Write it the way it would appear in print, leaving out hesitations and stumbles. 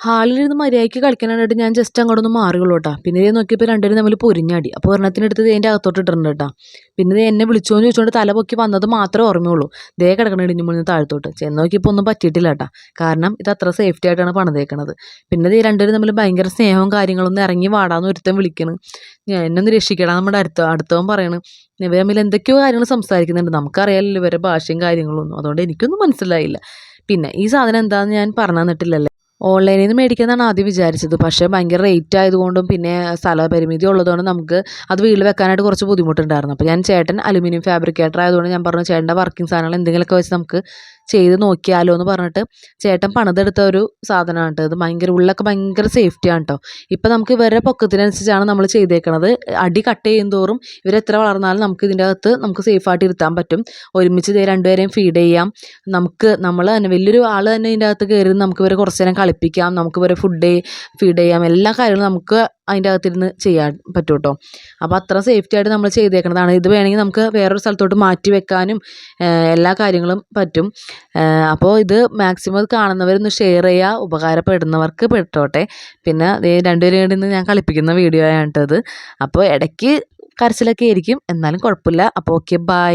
ഹാളിലിരുന്ന് മര്യാദയ്ക്ക് കളിക്കാനായിട്ട് ഞാൻ ജസ്റ്റ് അങ്ങോട്ടൊന്ന് മാറിയുള്ളൂ കേട്ടോ. പിന്നെ ഇത് നോക്കിയപ്പോൾ രണ്ടുപേരും തമ്മിൽ പൊരിഞ്ഞാടി. അപ്പോൾ ഒരെണ്ണത്തിനെടുത്ത് ഇതിൻ്റെ അകത്തോട്ട് ഇട്ടിട്ടുണ്ട് കേട്ടോ. പിന്നെ ഇത് എന്നെ വിളിച്ചോന്ന് ചോദിച്ചുകൊണ്ട് തല പൊക്കി വന്നത് മാത്രമേ ഓർമ്മയുള്ളൂ. ദേ കിടക്കണ ഇടിഞ്ഞു മുന്നിൽ താഴത്തോട്ട് ചെന്ന് നോക്കിയപ്പോൾ ഒന്നും പറ്റിയിട്ടില്ല കേട്ടോ. കാരണം ഇത് അത്ര സേഫ്റ്റി ആയിട്ടാണ് പണിതേക്കണത്. പിന്നെ ഇത് രണ്ടുപേരും തമ്മിൽ ഭയങ്കര സ്നേഹവും കാര്യങ്ങളൊന്നും ഇറങ്ങി വാടാന്ന് ഒരുത്തൻ വിളിക്കണം. ഞാൻ എന്നൊന്ന് രക്ഷിക്കണം നമ്മുടെ അടുത്തവൻ പറയണം. ഇവർ തമ്മിൽ എന്തൊക്കെയോ കാര്യങ്ങൾ സംസാരിക്കുന്നുണ്ട്. നമുക്കറിയാമല്ലോ ഇവരുടെ ഭാഷയും കാര്യങ്ങളൊന്നും. അതുകൊണ്ട് എനിക്കൊന്നും മനസ്സിലായില്ല. പിന്നെ ഈ സാധനം എന്താണെന്ന് ഞാൻ പറഞ്ഞു തന്നിട്ടില്ലല്ലോ. ഓൺലൈനിൽ നിന്ന് മേടിക്കാമെന്നാണ് ആദ്യം വിചാരിച്ചത്. പക്ഷേ ഭയങ്കര റേറ്റ് ആയതുകൊണ്ടും പിന്നെ സ്ഥലപരിമിതി ഉള്ളതുകൊണ്ടും നമുക്ക് അത് വീട്ടിൽ വെക്കാനായിട്ട് കുറച്ച് ബുദ്ധിമുട്ടുണ്ടായിരുന്നു. അപ്പോൾ ഞാൻ ചേട്ടൻ അലുമിനിയം ഫാബ്രിക്കേറ്റർ ആയതുകൊണ്ട് ഞാൻ പറഞ്ഞു ചേട്ടൻ്റെ വർക്കിംഗ് സാധനങ്ങൾ എന്തെങ്കിലുമൊക്കെ വെച്ച് നമുക്ക് ചെയ്ത് നോക്കിയാലോ എന്ന് പറഞ്ഞിട്ട് ചേട്ടൻ പണിതെടുത്ത ഒരു സാധനമാണ് കേട്ടോ. ഇത് ഭയങ്കര ഉള്ളൊക്കെ ഭയങ്കര സേഫ്റ്റിയാണ് കേട്ടോ. ഇപ്പം നമുക്ക് ഇവരുടെ പൊക്കത്തിനനുസരിച്ചാണ് നമ്മൾ ചെയ്തേക്കണത്. അടി കട്ട് ചെയ്യും തോറും ഇവരെത്ര വളർന്നാലും നമുക്ക് ഇതിൻ്റെ അകത്ത് നമുക്ക് സേഫായിട്ട് ഇരുത്താൻ പറ്റും. ഒരുമിച്ച് രണ്ടുപേരെയും ഫീഡ് ചെയ്യാം. നമ്മൾ തന്നെ വലിയൊരു ആൾ തന്നെ ഇതിൻ്റെ അകത്ത് കയറി നമുക്ക് ഇവരെ കുറച്ച് നേരം കളിപ്പിക്കാം. നമുക്ക് ഇവരെ ഫീഡ് ചെയ്യാം. എല്ലാ കാര്യങ്ങളും നമുക്ക് അതിൻ്റെ അകത്തിരുന്ന് ചെയ്യാൻ പറ്റും കേട്ടോ. അപ്പോൾ അത്ര സേഫ്റ്റി ആയിട്ട് നമ്മൾ ചെയ്തേക്കുന്നതാണ്. ഇത് വേണമെങ്കിൽ നമുക്ക് വേറൊരു സ്ഥലത്തോട്ട് മാറ്റി വെക്കാനും എല്ലാ കാര്യങ്ങളും പറ്റും. അപ്പോൾ ഇത് മാക്സിമം കാണുന്നവരൊന്ന് ഷെയർ ചെയ്യുക. ഉപകാരപ്പെടുന്നവർക്ക് പെട്ടോട്ടെ. പിന്നെ രണ്ടുപേരും കൂടി നിന്ന് ഞാൻ കളിപ്പിക്കുന്ന വീഡിയോ ആണ് കേട്ടോ ഇത്. അപ്പോൾ ഇടയ്ക്ക് കരച്ചിലൊക്കെ ആയിരിക്കും, എന്നാലും കുഴപ്പമില്ല. അപ്പോൾ ഓക്കെ, ബൈ.